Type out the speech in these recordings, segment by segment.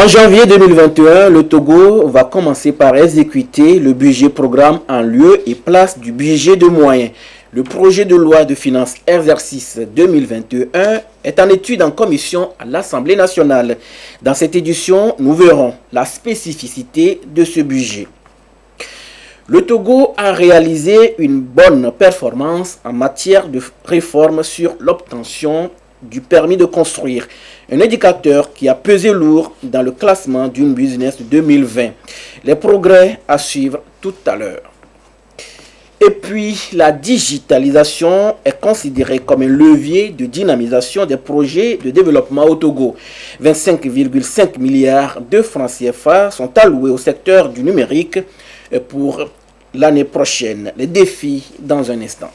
En janvier 2021, le Togo va commencer par exécuter le budget programme en lieu et place du budget de moyens. Le projet de loi de finances exercice 2021 est en étude en commission à l'Assemblée nationale. Dans cette édition, nous verrons la spécificité de ce budget. Le Togo a réalisé une bonne performance en matière de réforme sur l'obtention du permis de construire, un indicateur qui a pesé lourd dans le classement d'une business 2020. Les progrès à suivre tout à l'heure. Et puis, la digitalisation est considérée comme un levier de dynamisation des projets de développement au Togo. 25,5 milliards de francs CFA sont alloués au secteur du numérique pour l'année prochaine. Les défis dans un instant.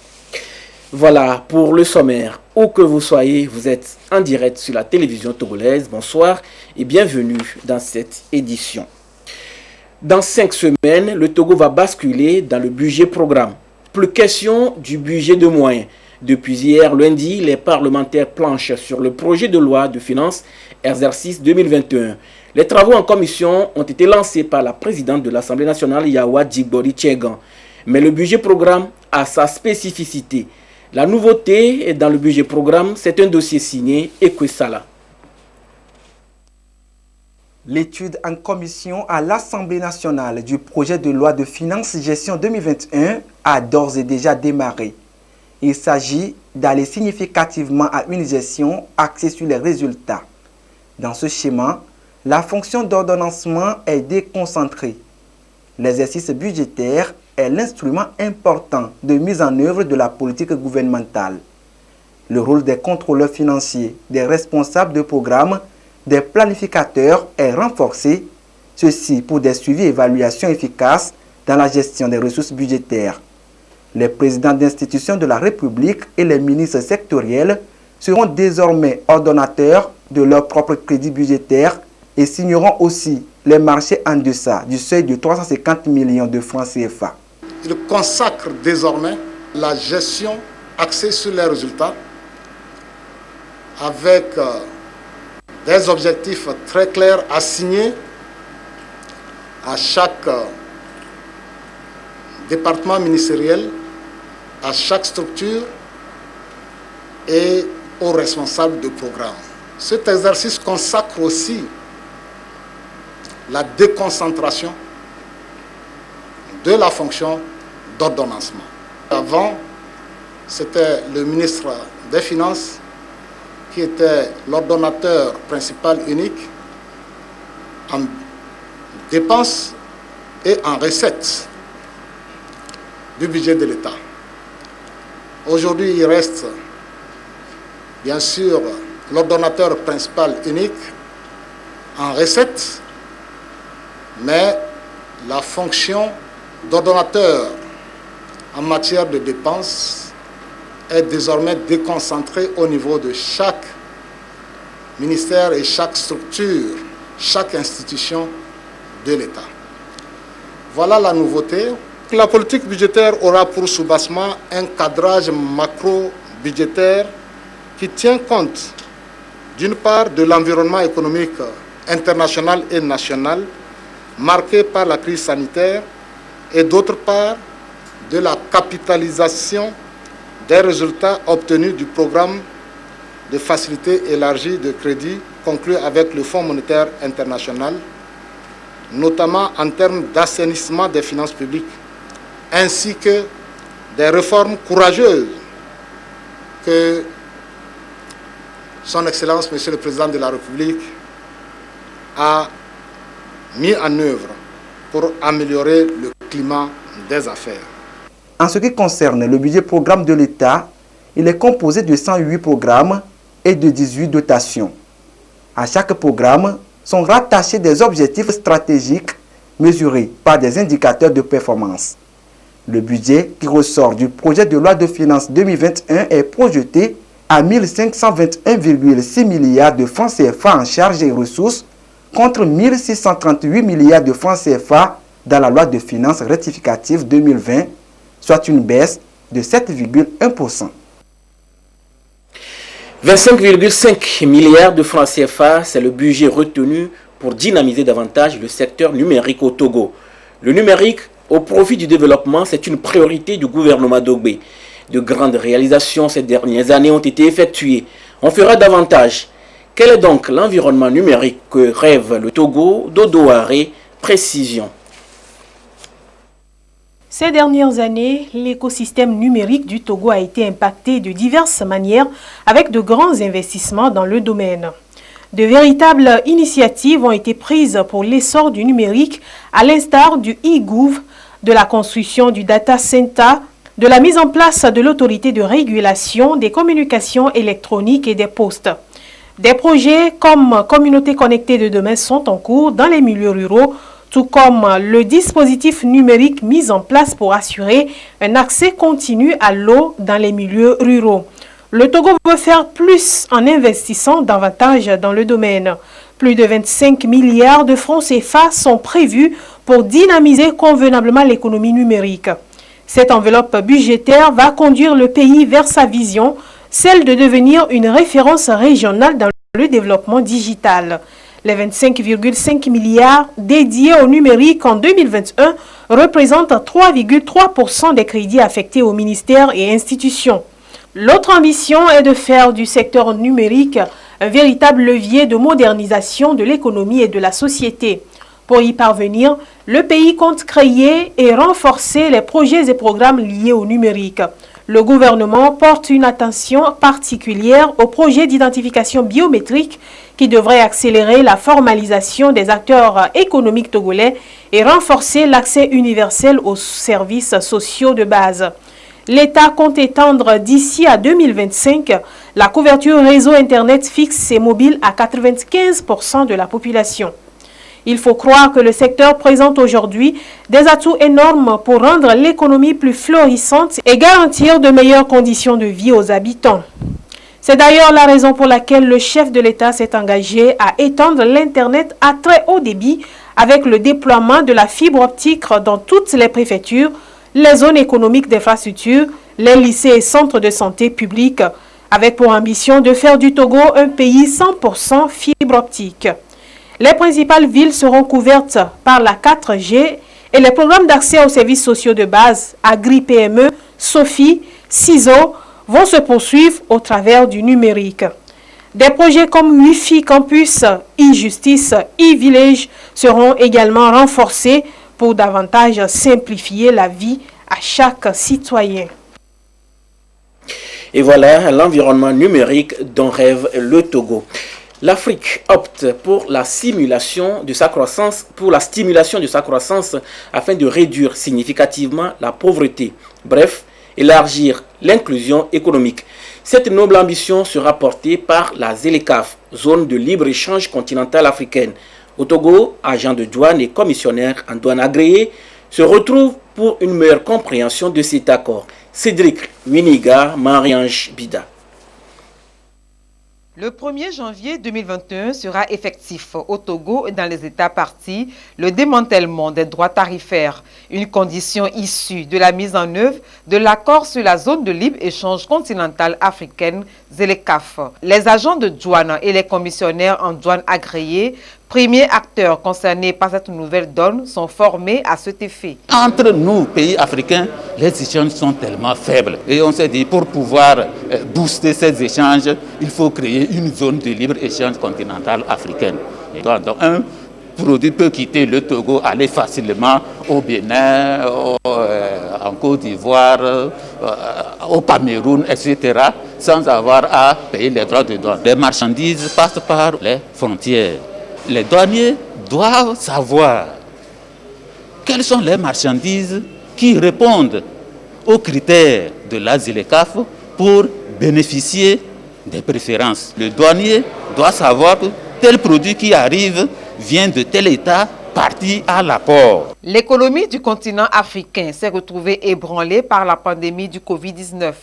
Voilà pour le sommaire. Où que vous soyez, vous êtes en direct sur la télévision togolaise. Bonsoir et bienvenue dans cette édition. Dans 5 semaines, le Togo va basculer dans le budget programme. Plus question du budget de moyens. Depuis hier lundi, les parlementaires planchent sur le projet de loi de finances exercice 2021. Les travaux en commission ont été lancés par la présidente de l'Assemblée nationale, Yawa Djigbori Tchegan. Mais le budget programme a sa spécificité. La nouveauté dans le budget programme, c'est un dossier signé Ekwesala. L'étude en commission à l'Assemblée nationale du projet de loi de finances gestion 2021 a d'ores et déjà démarré. Il s'agit d'aller significativement à une gestion axée sur les résultats. Dans ce schéma, la fonction d'ordonnancement est déconcentrée. L'exercice budgétaire est l'instrument important de mise en œuvre de la politique gouvernementale. Le rôle des contrôleurs financiers, des responsables de programme, des planificateurs est renforcé, ceci pour des suivis et évaluations efficaces dans la gestion des ressources budgétaires. Les présidents d'institutions de la République et les ministres sectoriels seront désormais ordonnateurs de leur propre crédit budgétaire et signeront aussi les marchés en deçà du seuil de 350 millions de francs CFA. Il consacre désormais la gestion axée sur les résultats avec des objectifs très clairs assignés à chaque département ministériel, à chaque structure et aux responsables de programme. Cet exercice consacre aussi la déconcentration de la fonction d'ordonnancement. Avant, c'était le ministre des Finances qui était l'ordonnateur principal unique en dépenses et en recettes du budget de l'État. Aujourd'hui, il reste bien sûr l'ordonnateur principal unique en recettes, mais la fonction d'ordonnateur en matière de dépenses est désormais déconcentrée au niveau de chaque ministère et chaque structure, chaque institution de l'État. Voilà la nouveauté. La politique budgétaire aura pour soubassement un cadrage macro-budgétaire qui tient compte d'une part de l'environnement économique international et national marqué par la crise sanitaire et d'autre part de la capitalisation des résultats obtenus du programme de facilité élargie de crédit conclu avec le Fonds monétaire international, notamment en termes d'assainissement des finances publiques, ainsi que des réformes courageuses que Son Excellence, Monsieur le Président de la République, a mis en œuvre pour améliorer le climat des affaires. En ce qui concerne le budget programme de l'État, il est composé de 108 programmes et de 18 dotations. À chaque programme sont rattachés des objectifs stratégiques mesurés par des indicateurs de performance. Le budget qui ressort du projet de loi de finances 2021 est projeté à 1521,6 milliards de francs CFA en charges et ressources contre 1638 milliards de francs CFA dans la loi de finances rectificative 2020, soit une baisse de 7,1%. 25,5 milliards de francs CFA, c'est le budget retenu pour dynamiser davantage le secteur numérique au Togo. Le numérique au profit du développement, c'est une priorité du gouvernement Dogbé. De grandes réalisations ces dernières années ont été effectuées. On fera davantage. Quel est donc l'environnement numérique que rêve le Togo? Dodo Haré, précision. Ces dernières années, l'écosystème numérique du Togo a été impacté de diverses manières avec de grands investissements dans le domaine. De véritables initiatives ont été prises pour l'essor du numérique, à l'instar du e-Gouv, de la construction du data center, de la mise en place de l'autorité de régulation des communications électroniques et des postes. Des projets comme Communauté connectée de demain sont en cours dans les milieux ruraux, tout comme le dispositif numérique mis en place pour assurer un accès continu à l'eau dans les milieux ruraux. Le Togo veut faire plus en investissant davantage dans le domaine. Plus de 25 milliards de francs CFA sont prévus pour dynamiser convenablement l'économie numérique. Cette enveloppe budgétaire va conduire le pays vers sa vision, celle de devenir une référence régionale dans le développement digital. Les 25,5 milliards dédiés au numérique en 2021 représentent 3,3% des crédits affectés aux ministères et institutions. L'autre ambition est de faire du secteur numérique un véritable levier de modernisation de l'économie et de la société. Pour y parvenir, le pays compte créer et renforcer les projets et programmes liés au numérique. Le gouvernement porte une attention particulière aux projets d'identification biométrique qui devraient accélérer la formalisation des acteurs économiques togolais et renforcer l'accès universel aux services sociaux de base. L'État compte étendre d'ici à 2025 la couverture réseau Internet fixe et mobile à 95% de la population. Il faut croire que le secteur présente aujourd'hui des atouts énormes pour rendre l'économie plus florissante et garantir de meilleures conditions de vie aux habitants. C'est d'ailleurs la raison pour laquelle le chef de l'État s'est engagé à étendre l'Internet à très haut débit avec le déploiement de la fibre optique dans toutes les préfectures, les zones économiques d'infrastructure, les lycées et centres de santé publics, avec pour ambition de faire du Togo un pays 100% fibre optique. Les principales villes seront couvertes par la 4G et les programmes d'accès aux services sociaux de base, Agri-PME, Sophie, CISO, vont se poursuivre au travers du numérique. Des projets comme Wi-Fi Campus, e-Justice, e-Village seront également renforcés pour davantage simplifier la vie à chaque citoyen. Et voilà l'environnement numérique dont rêve le Togo. L'Afrique opte pour la stimulation de sa croissance afin de réduire significativement la pauvreté. Bref, élargir l'inclusion économique. Cette noble ambition sera portée par la ZLECAf, zone de libre-échange continentale africaine. Au Togo, agents de douane et commissionnaires en douane agréés se retrouvent pour une meilleure compréhension de cet accord. Cédric Winiga, Marie-Ange Bida. Le 1er janvier 2021 sera effectif au Togo et dans les États parties le démantèlement des droits tarifaires, une condition issue de la mise en œuvre de l'accord sur la zone de libre-échange continentale africaine ZLECAf. Les agents de douane et les commissionnaires en douane agréés, premiers acteurs concernés par cette nouvelle donne, sont formés à cet effet. Entre nous, pays africains, les échanges sont tellement faibles. Et on s'est dit, pour pouvoir booster ces échanges, il faut créer une zone de libre-échange continentale africaine. Donc, un produit peut quitter le Togo, aller facilement au Bénin, en Côte d'Ivoire, au Cameroun, etc., sans avoir à payer les droits de douane. Les marchandises passent par les frontières. Les douaniers doivent savoir quelles sont les marchandises qui répondent aux critères de la ZLECAf pour bénéficier des préférences. Le douanier doit savoir que tel produit qui arrive vient de tel État parti à l'apport. L'économie du continent africain s'est retrouvée ébranlée par la pandémie du Covid-19.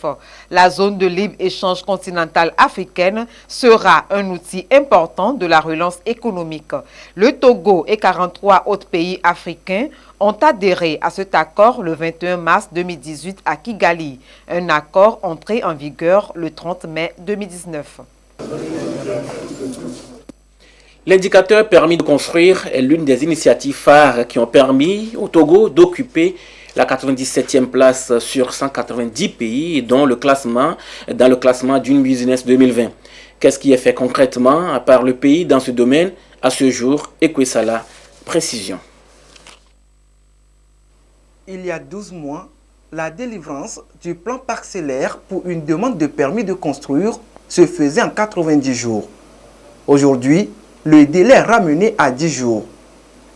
La zone de libre-échange continentale africaine sera un outil important de la relance économique. Le Togo et 43 autres pays africains ont adhéré à cet accord le 21 mars 2018 à Kigali, un accord entré en vigueur le 30 mai 2019. L'indicateur permis de construire est l'une des initiatives phares qui ont permis au Togo d'occuper la 97e place sur 190 pays dans le classement Doing Business 2020. Qu'est-ce qui est fait concrètement par le pays dans ce domaine à ce jour? Ekwesala, précision. Il y a 12 mois, la délivrance du plan parcellaire pour une demande de permis de construire se faisait en 90 jours. Aujourd'hui, le délai est ramené à 10 jours.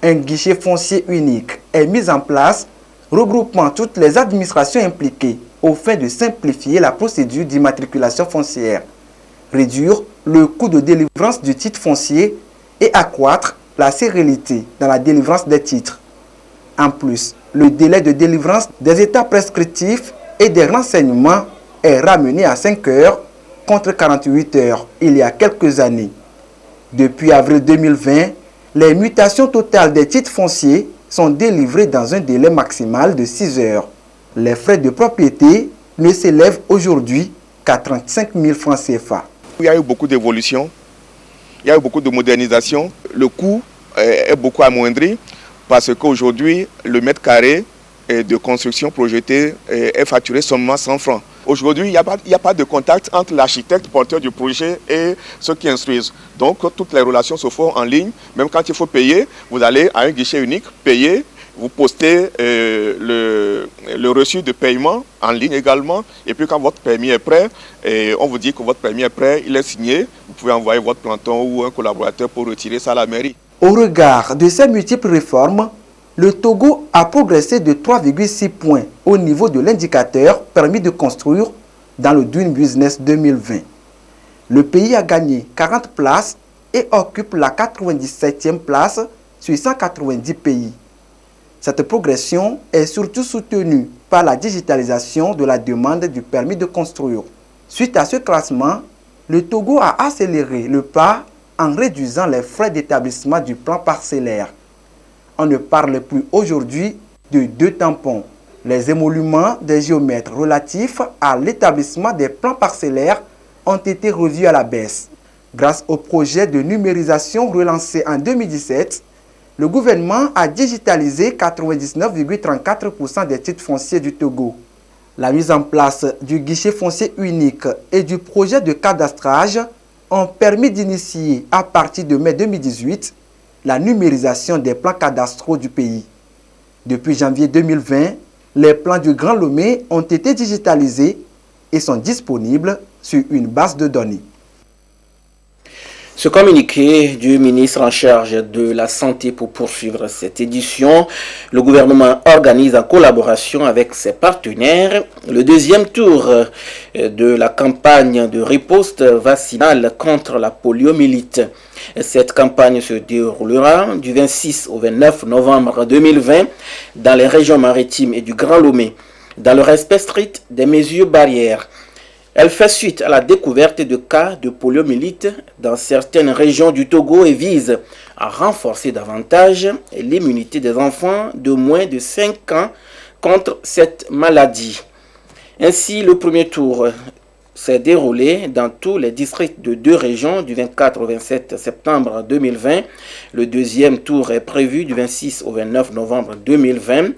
Un guichet foncier unique est mis en place, regroupant toutes les administrations impliquées au fin de simplifier la procédure d'immatriculation foncière, réduire le coût de délivrance du titre foncier et accroître la sérénité dans la délivrance des titres. En plus, le délai de délivrance des états prescriptifs et des renseignements est ramené à 5 heures contre 48 heures il y a quelques années. Depuis avril 2020, les mutations totales des titres fonciers sont délivrées dans un délai maximal de 6 heures. Les frais de propriété ne s'élèvent aujourd'hui qu'à 35 000 francs CFA. Il y a eu beaucoup d'évolutions, il y a eu beaucoup de modernisation. Le coût est beaucoup amoindri parce qu'aujourd'hui, le mètre carré de construction projetée est facturé seulement 100 francs. Aujourd'hui, il n'y a pas de contact entre l'architecte porteur du projet et ceux qui instruisent. Donc, toutes les relations se font en ligne. Même quand il faut payer, vous allez à un guichet unique, payer, vous postez le reçu de paiement en ligne également. Et puis, quand votre permis est prêt, on vous dit que votre permis est prêt, il est signé, vous pouvez envoyer votre planton ou un collaborateur pour retirer ça à la mairie. Au regard de ces multiples réformes, le Togo a progressé de 3,6 points au niveau de l'indicateur permis de construire dans le Doing Business 2020. Le pays a gagné 40 places et occupe la 97e place sur 190 pays. Cette progression est surtout soutenue par la digitalisation de la demande du permis de construire. Suite à ce classement, le Togo a accéléré le pas en réduisant les frais d'établissement du plan parcellaire. On ne parle plus aujourd'hui de 2 tampons. Les émoluments des géomètres relatifs à l'établissement des plans parcellaires ont été revus à la baisse. Grâce au projet de numérisation relancé en 2017, le gouvernement a digitalisé 99,34% des titres fonciers du Togo. La mise en place du guichet foncier unique et du projet de cadastrage ont permis d'initier à partir de mai 2018 la numérisation des plans cadastraux du pays. Depuis janvier 2020, les plans du Grand Lomé ont été digitalisés et sont disponibles sur une base de données. Ce communiqué du ministre en charge de la Santé pour poursuivre cette édition, le gouvernement organise en collaboration avec ses partenaires le deuxième tour de la campagne de riposte vaccinale contre la poliomyélite. Cette campagne se déroulera du 26 au 29 novembre 2020 dans les régions maritimes et du Grand Lomé, dans le respect strict des mesures barrières. Elle fait suite à la découverte de cas de poliomyélite dans certaines régions du Togo et vise à renforcer davantage l'immunité des enfants de moins de 5 ans contre cette maladie. Ainsi, le premier tour s'est déroulé dans tous les districts de 2 régions du 24 au 27 septembre 2020. Le deuxième tour est prévu du 26 au 29 novembre 2020.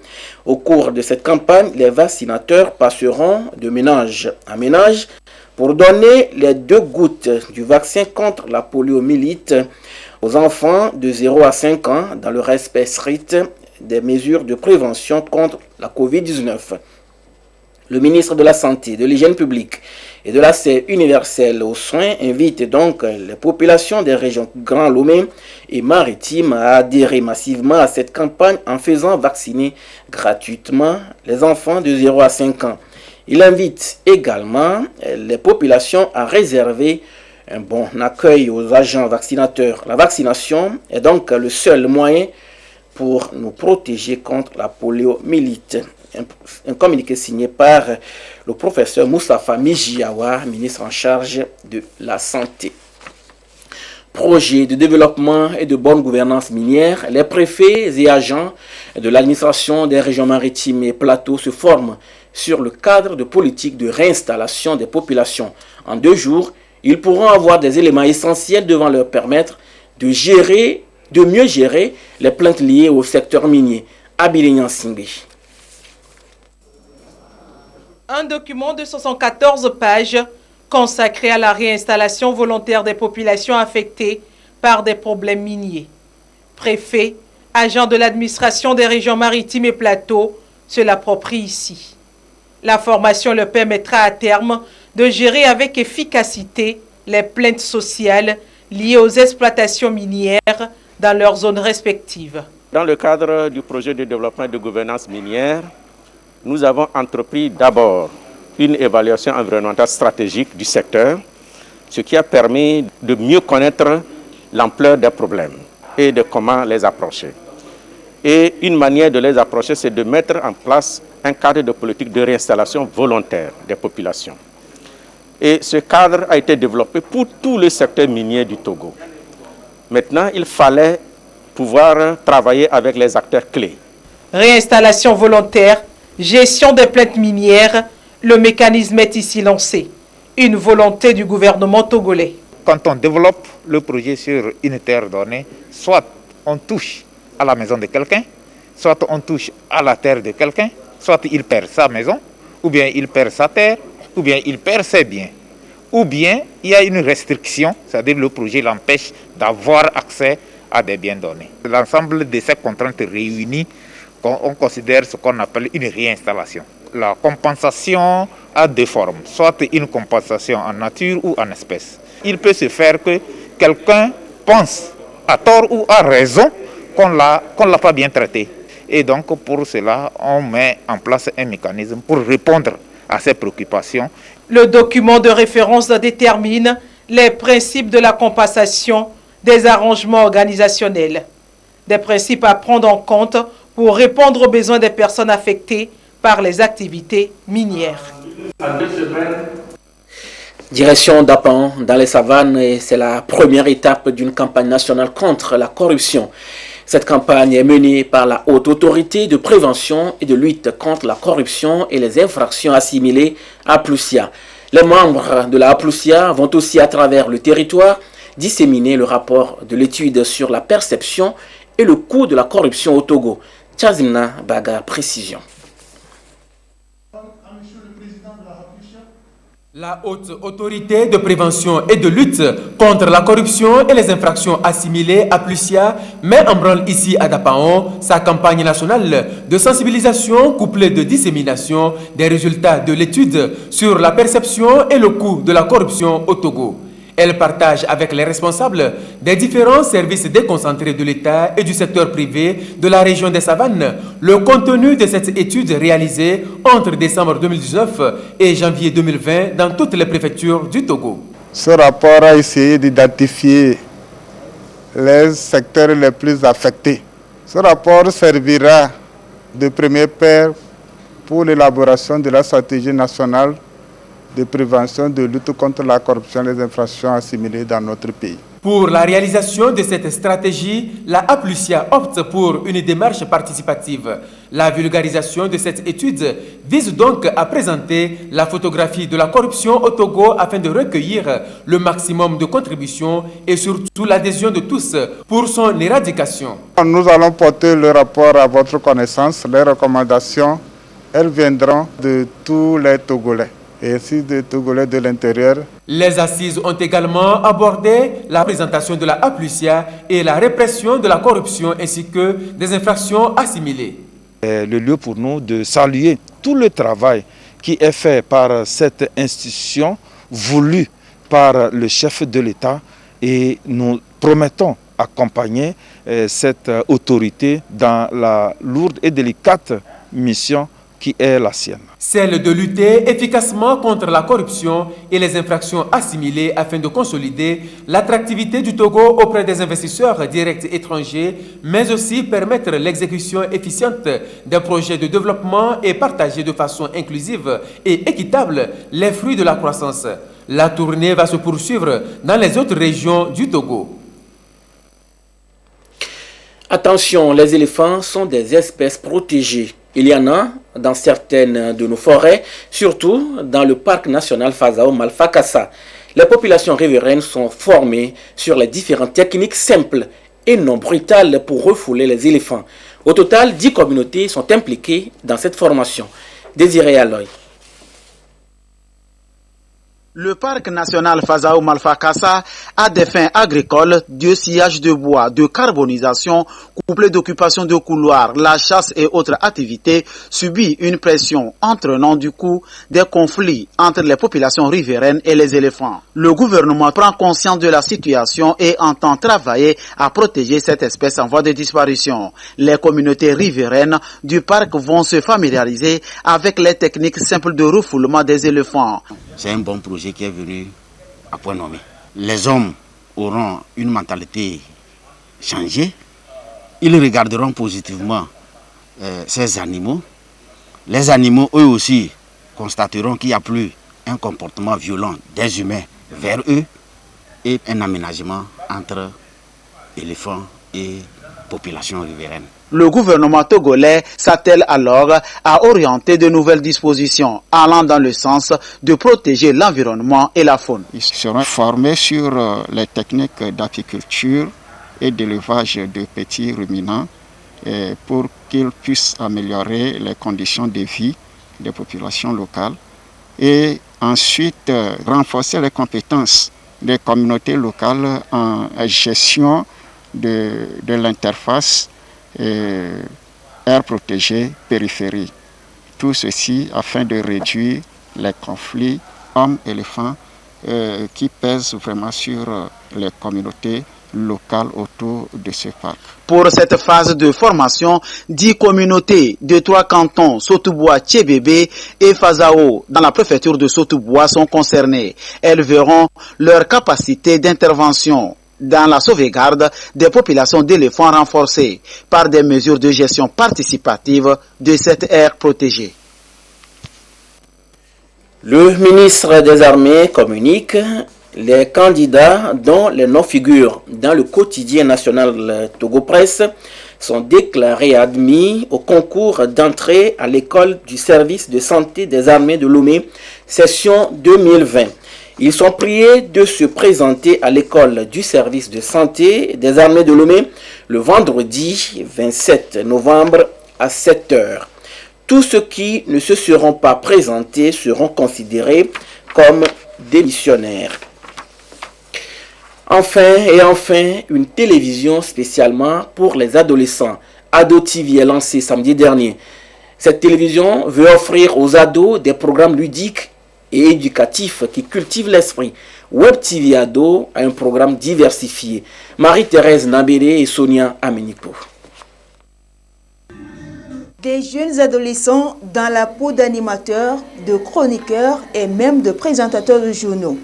Au cours de cette campagne, les vaccinateurs passeront de ménage à ménage pour donner les 2 gouttes du vaccin contre la poliomyélite aux enfants de 0 à 5 ans dans le respect strict des mesures de prévention contre la COVID-19. Le ministre de la Santé, de l'Hygiène publique et de l'accès universel aux soins invite donc les populations des régions Grand Lomé et maritimes à adhérer massivement à cette campagne en faisant vacciner gratuitement les enfants de 0 à 5 ans. Il invite également les populations à réserver un bon accueil aux agents vaccinateurs. La vaccination est donc le seul moyen pour nous protéger contre la poliomyélite. Un communiqué signé par le professeur Moustapha Mijiawa, ministre en charge de la Santé. Projet de développement et de bonne gouvernance minière, les préfets et agents de l'administration des régions maritimes et plateaux se forment sur le cadre de politique de réinstallation des populations. En 2 jours, ils pourront avoir des éléments essentiels devant leur permettre de mieux gérer les plaintes liées au secteur minier. Abilignan Singhi. Un document de 74 pages consacré à la réinstallation volontaire des populations affectées par des problèmes miniers. Préfet, agent de l'administration des régions maritimes et plateaux se l'approprie ici. La formation leur permettra à terme de gérer avec efficacité les plaintes sociales liées aux exploitations minières dans leurs zones respectives. Dans le cadre du projet de développement de gouvernance minière, nous avons entrepris d'abord une évaluation environnementale stratégique du secteur, ce qui a permis de mieux connaître l'ampleur des problèmes et de comment les approcher. Et une manière de les approcher, c'est de mettre en place un cadre de politique de réinstallation volontaire des populations. Et ce cadre a été développé pour tout le secteur minier du Togo. Maintenant, il fallait pouvoir travailler avec les acteurs clés. Réinstallation volontaire, gestion des plaintes minières, le mécanisme est ici lancé. Une volonté du gouvernement togolais. Quand on développe le projet sur une terre donnée, soit on touche à la maison de quelqu'un, soit on touche à la terre de quelqu'un, soit il perd sa maison, ou bien il perd sa terre, ou bien il perd ses biens. Ou bien il y a une restriction, c'est-à-dire le projet l'empêche d'avoir accès à des biens donnés. L'ensemble de ces contraintes réunies, on considère ce qu'on appelle une réinstallation. La compensation a deux formes, soit une compensation en nature ou en espèces. Il peut se faire que quelqu'un pense, à tort ou à raison, qu'on l'a pas bien traité. Et donc pour cela, on met en place un mécanisme pour répondre à ces préoccupations. Le document de référence détermine les principes de la compensation des arrangements organisationnels. Des principes à prendre en compte pour répondre aux besoins des personnes affectées par les activités minières. Direction d'Apan, dans les savanes, et c'est la première étape d'une campagne nationale contre la corruption. Cette campagne est menée par la Haute Autorité de prévention et de lutte contre la corruption et les infractions assimilées à Aplusia. Les membres de la Aplusia vont aussi à travers le territoire disséminer le rapport de l'étude sur la perception et le coût de la corruption au Togo. Tchazimna Baga, précision. La Haute Autorité de prévention et de lutte contre la corruption et les infractions assimilées à Aplusia met en branle ici à Dapaon sa campagne nationale de sensibilisation couplée de dissémination des résultats de l'étude sur la perception et le coût de la corruption au Togo. Elle partage avec les responsables des différents services déconcentrés de l'État et du secteur privé de la région des Savanes le contenu de cette étude réalisée entre décembre 2019 et janvier 2020 dans toutes les préfectures du Togo. Ce rapport a essayé d'identifier les secteurs les plus affectés. Ce rapport servira de premier paire pour l'élaboration de la stratégie nationale de prévention de lutte contre la corruption et les infractions assimilées dans notre pays. Pour la réalisation de cette stratégie, la Aplusia opte pour une démarche participative. La vulgarisation de cette étude vise donc à présenter la photographie de la corruption au Togo afin de recueillir le maximum de contributions et surtout l'adhésion de tous pour son éradication. Nous allons porter le rapport à votre connaissance. Les recommandations, elles viendront de tous les Togolais et ainsi des Togolais de l'intérieur. Les assises ont également abordé la présentation de la Aplusia et la répression de la corruption ainsi que des infractions assimilées. C'est le lieu pour nous de saluer tout le travail qui est fait par cette institution voulue par le chef de l'État et nous promettons accompagner cette autorité dans la lourde et délicate mission qui est la sienne. Celle de lutter efficacement contre la corruption et les infractions assimilées afin de consolider l'attractivité du Togo auprès des investisseurs directs étrangers, mais aussi permettre l'exécution efficiente des projets de développement et partager de façon inclusive et équitable les fruits de la croissance. La tournée va se poursuivre dans les autres régions du Togo. Attention, les éléphants sont des espèces protégées. Il y en a dans certaines de nos forêts, surtout dans le parc national Fazao Malfakassa. Les populations riveraines sont formées sur les différentes techniques simples et non brutales pour refouler les éléphants. Au total, 10 communautés sont impliquées dans cette formation. Désiré Aloy. Le parc national Fazao Malfakassa a des fins agricoles, de sciage de bois, de carbonisation, couplé d'occupation de couloirs, la chasse et autres activités subit une pression entraînant du coup des conflits entre les populations riveraines et les éléphants. Le gouvernement prend conscience de la situation et entend travailler à protéger cette espèce en voie de disparition. Les communautés riveraines du parc vont se familiariser avec les techniques simples de refoulement des éléphants. C'est un bon projet qui est venu à point nommé. Les hommes auront une mentalité changée. Ils regarderont positivement ces animaux. Les animaux, eux aussi, constateront qu'il n'y a plus un comportement violent des humains vers eux et un aménagement entre éléphants et population riveraine. Le gouvernement togolais s'attelle alors à orienter de nouvelles dispositions allant dans le sens de protéger l'environnement et la faune. Ils seront formés sur les techniques d'apiculture et d'élevage de petits ruminants pour qu'ils puissent améliorer les conditions de vie des populations locales et ensuite renforcer les compétences des communautés locales en gestion de l'interface air protégé, périphérie. Tout ceci afin de réduire les conflits hommes-éléphants qui pèsent vraiment sur les communautés locales autour de ce parc. Pour cette phase de formation, 10 communautés de 3 cantons, Sotoboua, Tchébébé et Fazao, dans la préfecture de Sotoboua, sont concernées. Elles verront leur capacité d'intervention dans la sauvegarde des populations d'éléphants renforcées par des mesures de gestion participative de cette aire protégée. Le ministre des Armées communique les candidats dont les noms figurent dans le quotidien national Togo Presse sont déclarés admis au concours d'entrée à l'école du service de santé des armées de Lomé, session 2020. Ils sont priés de se présenter à l'école du service de santé des armées de Lomé le vendredi 27 novembre à 7 h. Tous ceux qui ne se seront pas présentés seront considérés comme démissionnaires. Enfin, une télévision spécialement pour les adolescents. Ado TV est lancée samedi dernier. Cette télévision veut offrir aux ados des programmes ludiques et éducatifs qui cultivent l'esprit. Web TV Ado a un programme diversifié. Marie-Thérèse Nabéré et Sonia Amenipo. Des jeunes adolescents dans la peau d'animateurs, de chroniqueurs et même de présentateurs de journaux.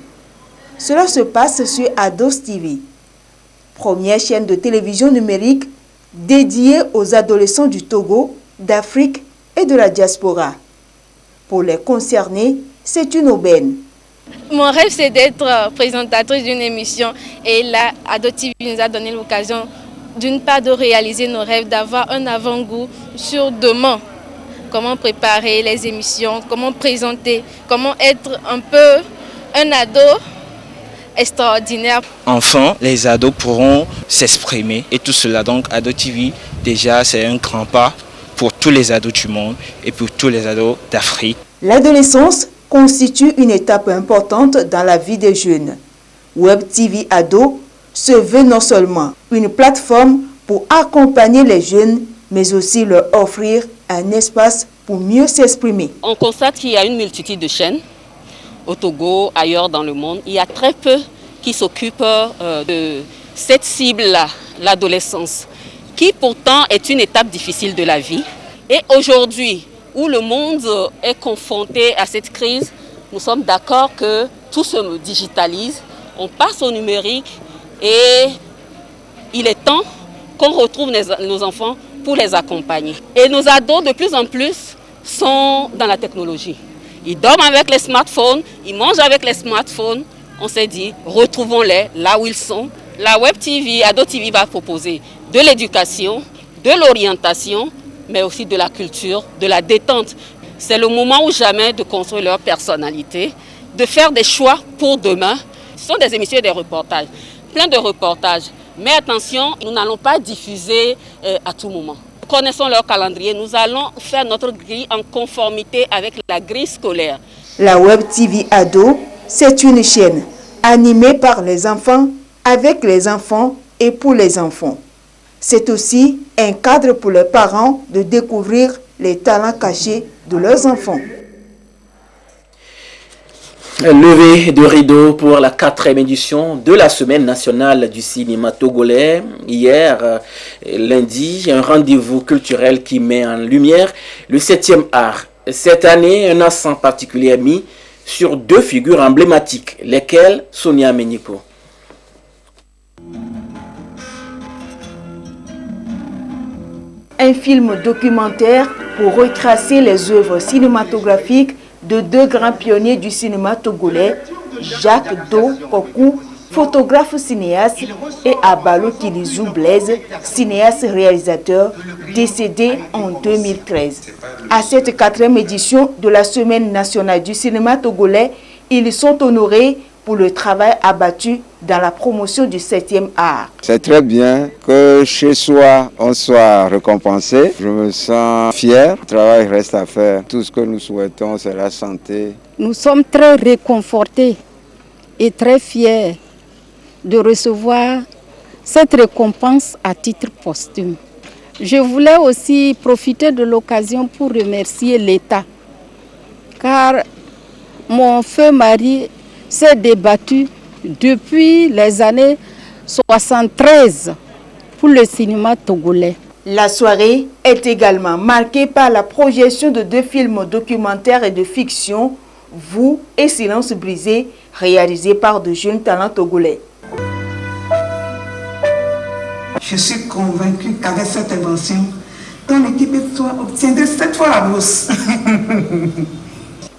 Cela se passe sur Ados TV, première chaîne de télévision numérique dédiée aux adolescents du Togo, d'Afrique et de la diaspora. Pour les concernés, c'est une aubaine. Mon rêve, c'est d'être présentatrice d'une émission et là, Ados TV nous a donné l'occasion d'une part de réaliser nos rêves, d'avoir un avant-goût sur demain. Comment préparer les émissions, comment présenter, comment être un peu un ado extraordinaire. Enfin, les ados pourront s'exprimer et tout cela. Donc, Ados TV, déjà, c'est un grand pas pour tous les ados du monde et pour tous les ados d'Afrique. L'adolescence constitue une étape importante dans la vie des jeunes. Web TV Ado se veut non seulement une plateforme pour accompagner les jeunes, mais aussi leur offrir un espace pour mieux s'exprimer. On constate qu'il y a une multitude de chaînes au Togo, ailleurs dans le monde. Il y a très peu qui s'occupent de cette cible-là, l'adolescence, qui pourtant est une étape difficile de la vie. Et aujourd'hui, où le monde est confronté à cette crise, nous sommes d'accord que tout se digitalise, on passe au numérique et il est temps qu'on retrouve nos enfants pour les accompagner. Et nos ados, de plus en plus, sont dans la technologie. Ils dorment avec les smartphones, ils mangent avec les smartphones. On s'est dit, retrouvons-les là où ils sont. La Web TV, Ados TV va proposer de l'éducation, de l'orientation, mais aussi de la culture, de la détente. C'est le moment ou jamais de construire leur personnalité, de faire des choix pour demain Ce sont des émissions et des reportages, plein de reportages. Mais attention, nous n'allons pas diffuser à tout moment. Connaissons leur calendrier, nous allons faire notre grille en conformité avec la grille scolaire. La Web TV Ado, c'est une chaîne animée par les enfants, avec les enfants et pour les enfants. C'est aussi un cadre pour les parents de découvrir les talents cachés de leurs enfants. Levée de rideau pour la 4e édition de la Semaine nationale du cinéma togolais. Hier, lundi, un rendez-vous culturel qui met en lumière le 7e art. Cette année, un accent particulier est mis sur 2 figures emblématiques, lesquelles Sonia Menyiko. Un film documentaire pour retracer les œuvres cinématographiques de 2 grands pionniers du cinéma togolais, Jacques Do Kokou, photographe cinéaste, et Abalo Kilizou Blaise, cinéaste réalisateur, décédé en 2013. À cette 4e édition de la Semaine nationale du cinéma togolais, ils sont honorés pour le travail abattu dans la promotion du 7e art. C'est très bien que chez soi, on soit récompensé. Je me sens fier. Le travail reste à faire. Tout ce que nous souhaitons, c'est la santé. Nous sommes très réconfortés et très fiers de recevoir cette récompense à titre posthume. Je voulais aussi profiter de l'occasion pour remercier l'État, car mon feu mari s'est débattu depuis les années 73 pour le cinéma togolais. La soirée est également marquée par la projection de 2 films documentaires et de fiction, Vous et Silence brisé, réalisés par de jeunes talents togolais. Je suis convaincu qu'avec cette invention, ton équipe et toi obtiendrez cette fois la bourse.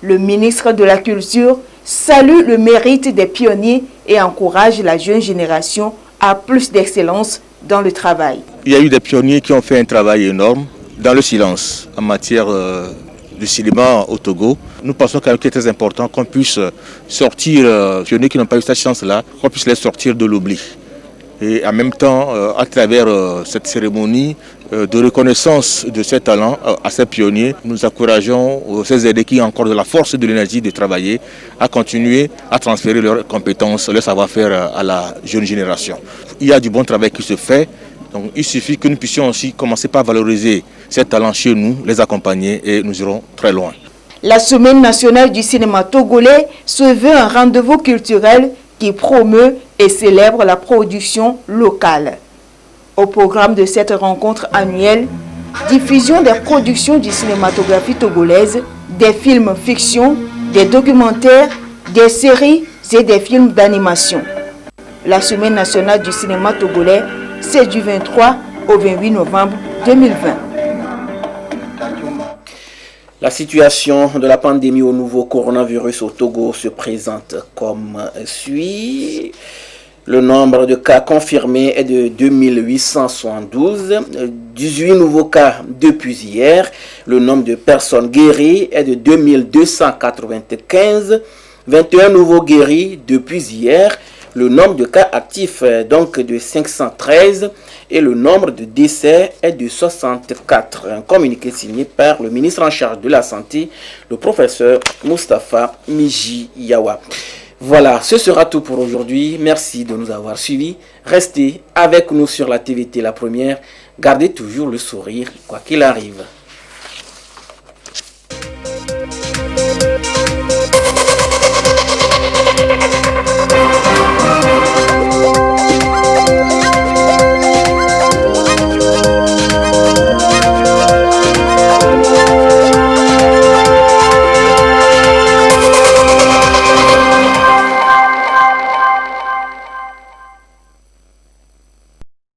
Le ministre de la Culture salue le mérite des pionniers et encourage la jeune génération à plus d'excellence dans le travail. Il y a eu des pionniers qui ont fait un travail énorme dans le silence en matière de cinéma au Togo. Nous pensons qu'il est très important qu'on puisse sortir, pionniers qui n'ont pas eu cette chance-là, qu'on puisse les sortir de l'oubli. Et en même temps, à travers cette cérémonie de reconnaissance de ces talents à ces pionniers, nous encourageons ces aînés qui ont encore de la force et de l'énergie de travailler à continuer à transférer leurs compétences, leur savoir-faire à la jeune génération. Il y a du bon travail qui se fait, donc il suffit que nous puissions aussi commencer par valoriser ces talents chez nous, les accompagner et nous irons très loin. La Semaine nationale du cinéma togolais se veut un rendez-vous culturel qui promeut et célèbre la production locale. Au programme de cette rencontre annuelle, diffusion des productions du cinématographie togolaise, des films fiction, des documentaires, des séries et des films d'animation. La Semaine nationale du cinéma togolais, c'est du 23 au 28 novembre 2020. La situation de la pandémie au nouveau coronavirus au Togo se présente comme suit. Le nombre de cas confirmés est de 2872, 18 nouveaux cas depuis hier. Le nombre de personnes guéries est de 2295, 21 nouveaux guéris depuis hier. Le nombre de cas actifs est donc de 513 et le nombre de décès est de 64. Un communiqué signé par le ministre en charge de la Santé, le professeur Moustapha Miji Yawa. Voilà, ce sera tout pour aujourd'hui. Merci de nous avoir suivis. Restez avec nous sur la TVT La Première. Gardez toujours le sourire, quoi qu'il arrive.